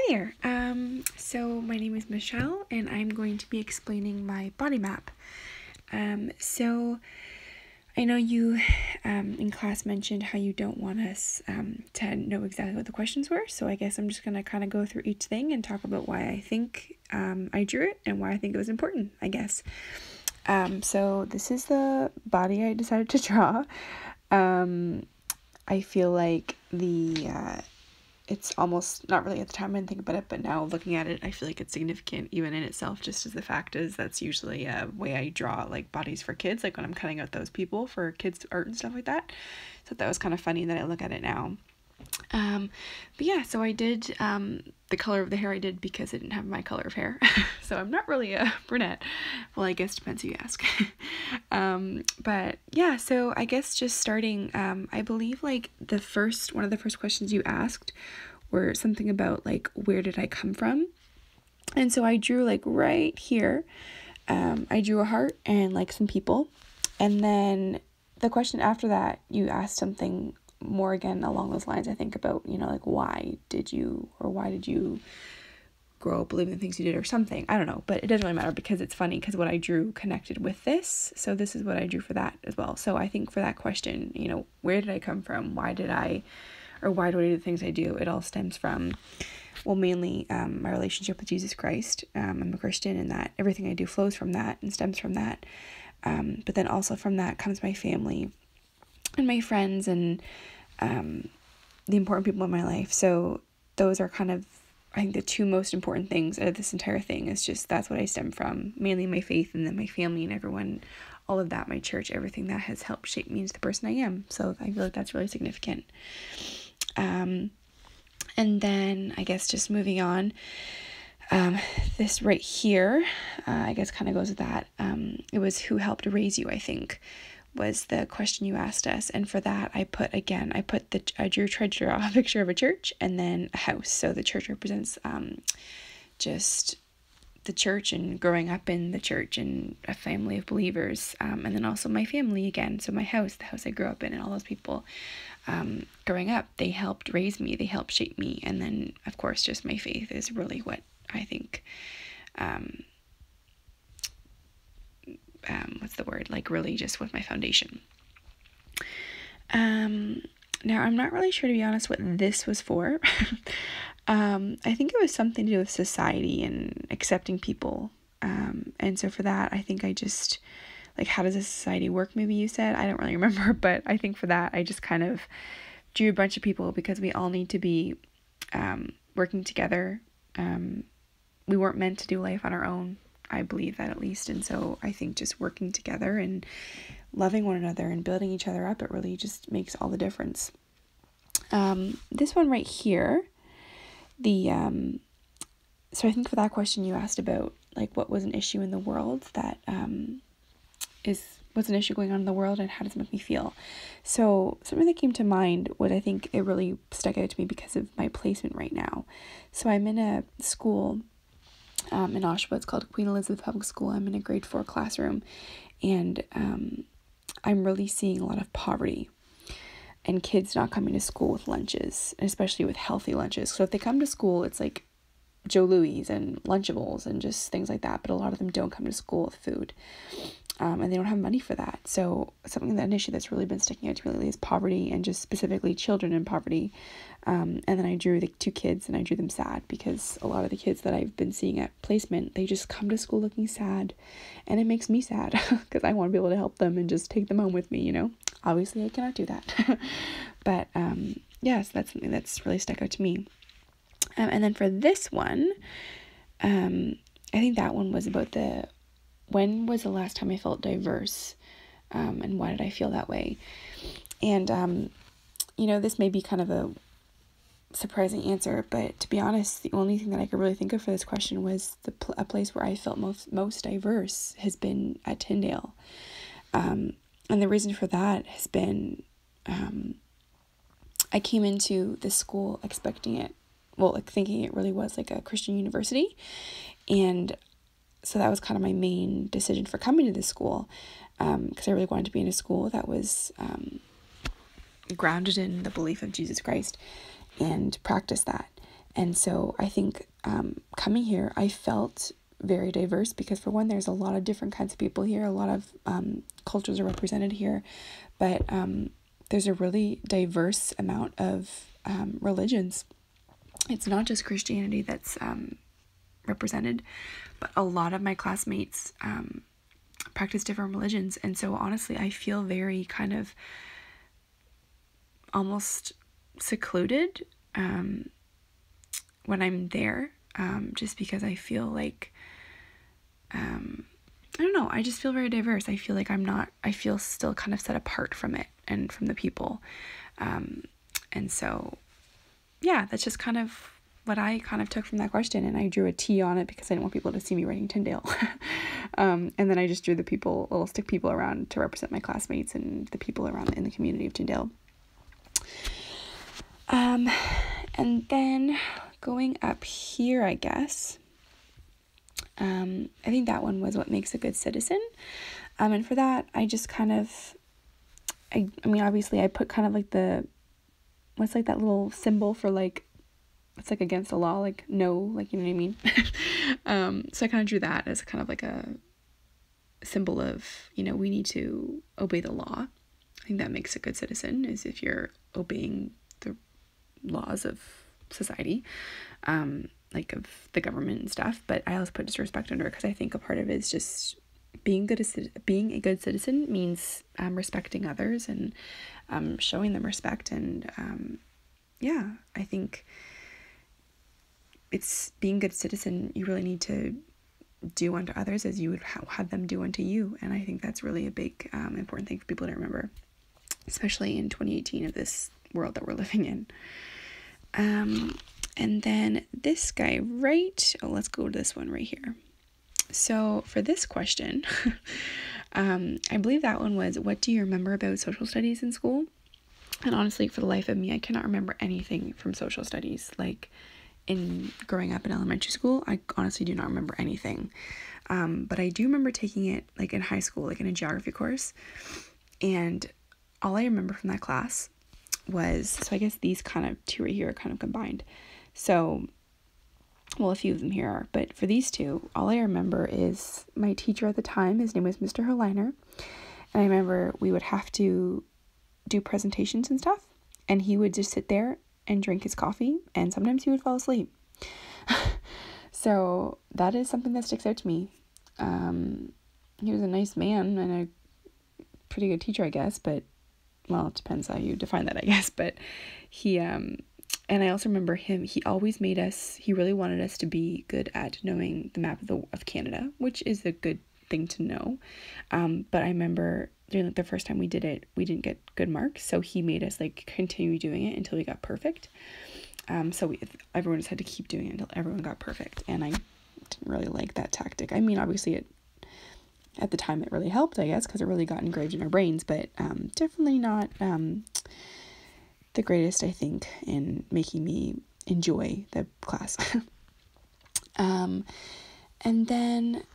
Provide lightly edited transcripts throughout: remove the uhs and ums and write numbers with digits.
there. So my name is Michelle, and I'm going to be explaining my body map. So I know you in class mentioned how you don't want us to know exactly what the questions were, so I guess I'm just going to kind of go through each thing and talk about why I think I drew it and why I think it was important, I guess. So this is the body I decided to draw. I feel like it's almost not really at the time I didn't think about it, but now looking at it, I feel like it's significant even in itself, just as the fact is that's usually a way I draw like bodies for kids, like when I'm cutting out those people for kids art and stuff like that. So that was kind of funny that I look at it now. But yeah, so I did the color of the hair I did because I didn't have my color of hair. So I'm not really a brunette. Well, I guess depends who you ask. But yeah, so I guess just starting, I believe like one of the first questions you asked were something about like, where did I come from? And so I drew like right here, I drew a heart and like some people. And then the question after that, you asked something more again along those lines, I think, about, like why did you grow up believing the things you did or something. I don't know, but it doesn't really matter because it's funny because what I drew connected with this. So this is what I drew for that as well. So I think for that question, where did I come from? Why do I do the things I do? It all stems from, well, mainly my relationship with Jesus Christ. I'm a Christian, and that everything I do flows from that and stems from that. But then also from that comes my family and my friends and the important people in my life. So those are kind of, I think, the two most important things out of this entire thing is just that's what I stem from, mainly my faith and then my family and everyone, all of that, my church, everything that has helped shape me into the person I am. So I feel like that's really significant. And then I guess just moving on, this right here, I guess kind of goes with that. It was who helped raise you, I think, was the question you asked us. And for that, I tried to draw a picture of a church and then a house. So the church represents just the church and growing up in the church and a family of believers. And then also my family again. So my house, the house I grew up in, and all those people growing up, they helped raise me, they helped shape me. And then of course, just my faith is really what I think, really just with my foundation. Now I'm not really sure, to be honest, what this was for. I think it was something to do with society and accepting people. And so for that, I think I just, like, how does a society work? Maybe you said, I don't really remember, but I think for that, I just kind of drew a bunch of people because we all need to be, working together. We weren't meant to do life on our own. I believe that, at least. And so I think just working together and loving one another and building each other up, it really just makes all the difference. This one right here, so I think for that question you asked about, like, what was an issue in the world that, what's an issue going on in the world and how does it make me feel? So something that came to mind was, I think it really stuck out to me because of my placement right now. So I'm in a school in Oshawa. It's called Queen Elizabeth Public School. I'm in a grade 4 classroom, and I'm really seeing a lot of poverty and kids not coming to school with lunches, especially with healthy lunches. So if they come to school, it's like Joe Louis and Lunchables and just things like that, but a lot of them don't come to school with food, and they don't have money for that. So an issue that's really been sticking out to me lately is poverty, and just specifically children in poverty. And then I drew the 2 kids, and I drew them sad because a lot of the kids that I've been seeing at placement, they just come to school looking sad, and it makes me sad because I want to be able to help them and just take them home with me, Obviously I cannot do that. But yeah, so that's something that's really stuck out to me. And then for this one, I think that one was about when was the last time I felt diverse, and why did I feel that way? And this may be kind of a surprising answer, but to be honest, the only thing that I could really think of for this question was a place where I felt most diverse has been at Tyndale. And the reason for that has been, I came into this school expecting it, thinking it really was like a Christian university. And so that was kind of my main decision for coming to this school, because I really wanted to be in a school that was grounded in the belief of Jesus Christ and practice that. And so I think coming here, I felt very diverse because, for one, there's a lot of different kinds of people here. A lot of cultures are represented here, but there's a really diverse amount of religions. It's not just Christianity that's represented, but a lot of my classmates practice different religions. And so honestly, I feel very kind of almost secluded when I'm there, just because I feel like, I don't know, I just feel very diverse. I feel like I feel still kind of set apart from it and from the people. And so, yeah, that's just kind of what I kind of took from that question. And I drew a T on it because I didn't want people to see me writing Tyndale. And then I just drew the little stick people around to represent my classmates and the people around in the community of Tyndale. And then going up here, I guess, I think that one was what makes a good citizen. And for that, I just kind of, I mean, obviously I put kind of like what's like that little symbol for like, it's like against the law, like no, like, you know what I mean? So I kind of drew that as kind of like a symbol of, we need to obey the law. I think that makes a good citizen, is if you're obeying the laws of society, like of the government and stuff. But I also put just respect under it because I think a part of it is just being a good citizen means respecting others and showing them respect. And I think it's being a good citizen. You really need to do unto others as you would have them do unto you. And I think that's really a big important thing for people to remember, especially in 2018 of this world that we're living in. And then this guy, let's go to this one right here. So for this question, I believe that one was, what do you remember about social studies in school? And honestly, for the life of me, I cannot remember anything from social studies. Like, in growing up in elementary school, I honestly do not remember anything. But I do remember taking it like in high school, like in a geography course. And all I remember from that class was, so I guess these kind of two right here are kind of combined. So, well, a few of them here are, but for these two, all I remember is my teacher at the time, his name was Mr. Herliner. And I remember we would have to do presentations and stuff. And he would just sit there and drink his coffee, and sometimes he would fall asleep. So that is something that sticks out to me. He was a nice man and a pretty good teacher, I guess, but, well, it depends how you define that, I guess. But he, and I also remember he always he really wanted us to be good at knowing the map of Canada, which is a good thing to know. But I remember during the first time we did it, we didn't get good marks, so he made us like continue doing it until we got perfect. So everyone just had to keep doing it until everyone got perfect, and I didn't really like that tactic. I mean, obviously at the time it really helped, I guess, because it really got engraved in our brains, but definitely not the greatest, I think, in making me enjoy the class. And then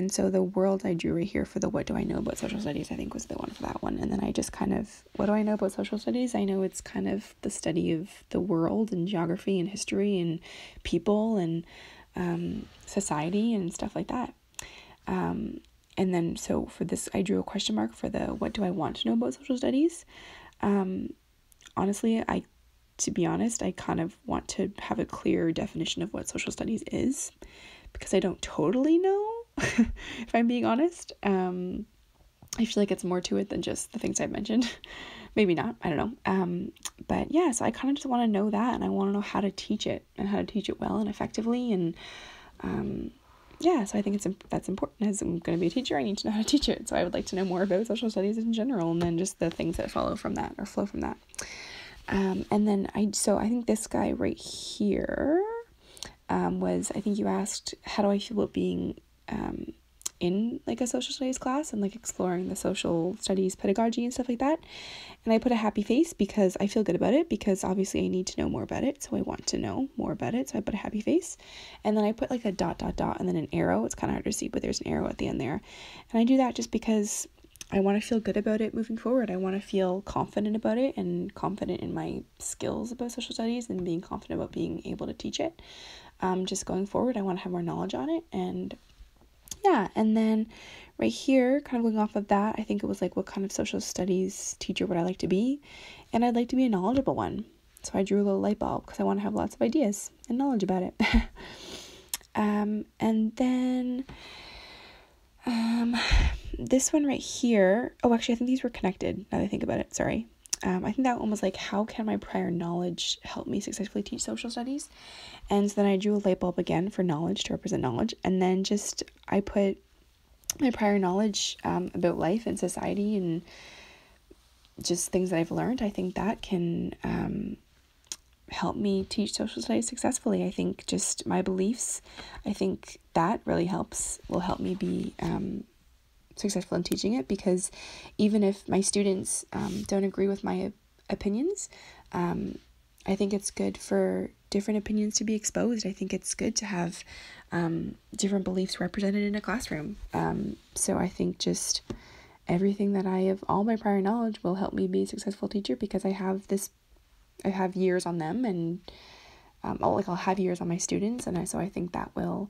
so the world I drew right here for the what do I know about social studies, I think was the one for that one. And then I just kind of, what do I know about social studies? I know it's kind of the study of the world and geography and history and people and society and stuff like that. And then so for this, I drew a question mark for the what do I want to know about social studies? Honestly, to be honest, I kind of want to have a clear definition of what social studies is, because I don't totally know, if I'm being honest. I feel like it's more to it than just the things I've mentioned. Maybe not, I don't know. But yeah, so I kind of just want to know that, and I want to know how to teach it, and how to teach it well and effectively. And so I think that's important. As I'm going to be a teacher, I need to know how to teach it. So I would like to know more about social studies in general, and then just the things that flow from that. And then I think this guy right here was, I think you asked, how do I feel about being in like a social studies class and like exploring the social studies pedagogy and stuff like that. And I put a happy face because I feel good about it, because obviously I need to know more about it, so I want to know more about it, so I put a happy face. And then I put like a ... and then an arrow. It's kind of hard to see, but there's an arrow at the end there. And I do that just because I want to feel good about it moving forward. I want to feel confident about it and confident in my skills about social studies and being confident about being able to teach it. Just going forward, I want to have more knowledge on it. And yeah, and then right here, kind of going off of that, I think it was like, what kind of social studies teacher would I like to be? And I'd like to be a knowledgeable one. So I drew a little light bulb because I want to have lots of ideas and knowledge about it. And then this one right here, oh, actually, I think these were connected now that I think about it. Sorry. I think that one was like, how can my prior knowledge help me successfully teach social studies? And so then I drew a light bulb again for knowledge to represent knowledge. And then just I put my prior knowledge about life and society and just things that I've learned. I think that can help me teach social studies successfully. I think just my beliefs, I think that really will help me be successful in teaching it, because even if my students don't agree with my opinions, I think it's good for different opinions to be exposed. I think it's good to have different beliefs represented in a classroom. So I think just everything that I have, all my prior knowledge will help me be a successful teacher, because I have years on them, and I'll have years on my students, and so I think that will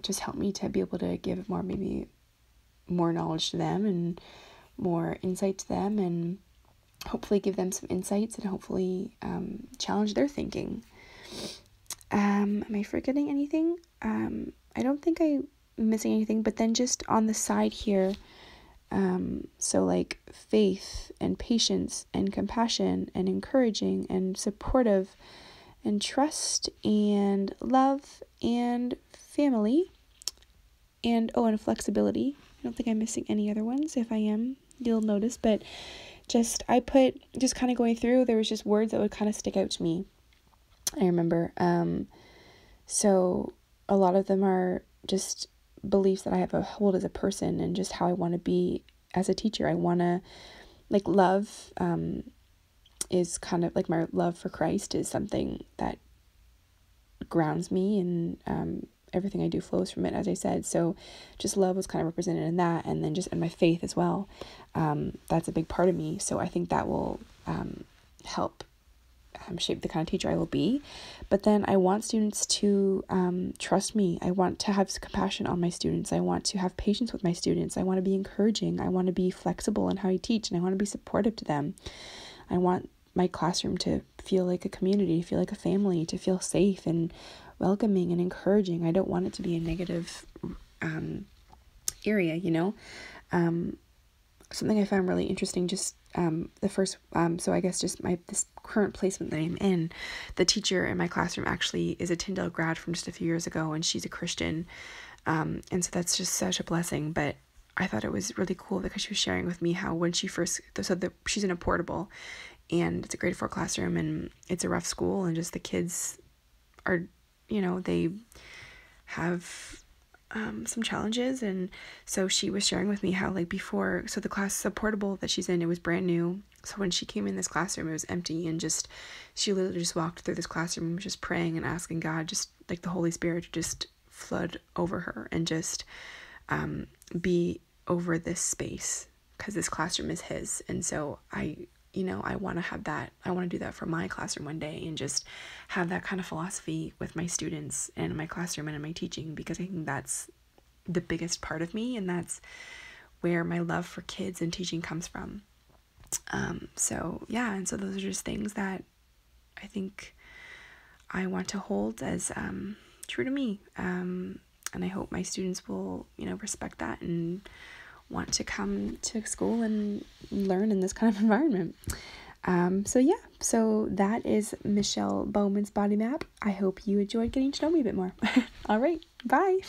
just help me to be able to give maybe more knowledge to them and more insight to them, and hopefully give them some insights and hopefully challenge their thinking. Am I forgetting anything? I don't think I'm missing anything, but then just on the side here, so like faith and patience and compassion and encouraging and supportive and trust and love and family and flexibility. I don't think I'm missing any other ones. If I am, you'll notice, but I put, just kind of going through, there was just words that would kind of stick out to me. I remember, so a lot of them are just beliefs that I have a hold as a person, and just how I want to be as a teacher. I want to, like, love, is kind of like, my love for Christ is something that grounds me, and everything I do flows from it, as I said. So just love was kind of represented in that, and then just in my faith as well. That's a big part of me. So I think that will help shape the kind of teacher I will be. But then I want students to trust me. I want to have compassion on my students. I want to have patience with my students. I want to be encouraging. I want to be flexible in how I teach, and I want to be supportive to them. I want my classroom to feel like a community, to feel like a family, to feel safe and welcoming and encouraging. I don't want it to be a negative area, Something I found really interesting, just the first, so I guess just this current placement that I'm in, the teacher in my classroom actually is a Tyndale grad from just a few years ago, and she's a Christian, and so that's just such a blessing. But I thought it was really cool because she was sharing with me how when she first, she's in a portable, and it's a grade 4 classroom, and it's a rough school, and just the kids are, they have some challenges. And so she was sharing with me how, like, before, so the portable that she's in, it was brand new. So when she came in this classroom, it was empty, and just, she literally just walked through this classroom just praying and asking God, just like the Holy Spirit to just flood over her and just be over this space, because this classroom is his. And so I want to have that. I want to do that for my classroom one day, and just have that kind of philosophy with my students and in my classroom and in my teaching, because I think that's the biggest part of me, and that's where my love for kids and teaching comes from. So yeah, and so those are just things that I think I want to hold as true to me, and I hope my students will, respect that and want to come to school and learn in this kind of environment. So that is Michelle Bowman's body map. I hope you enjoyed getting to know me a bit more. All right, bye.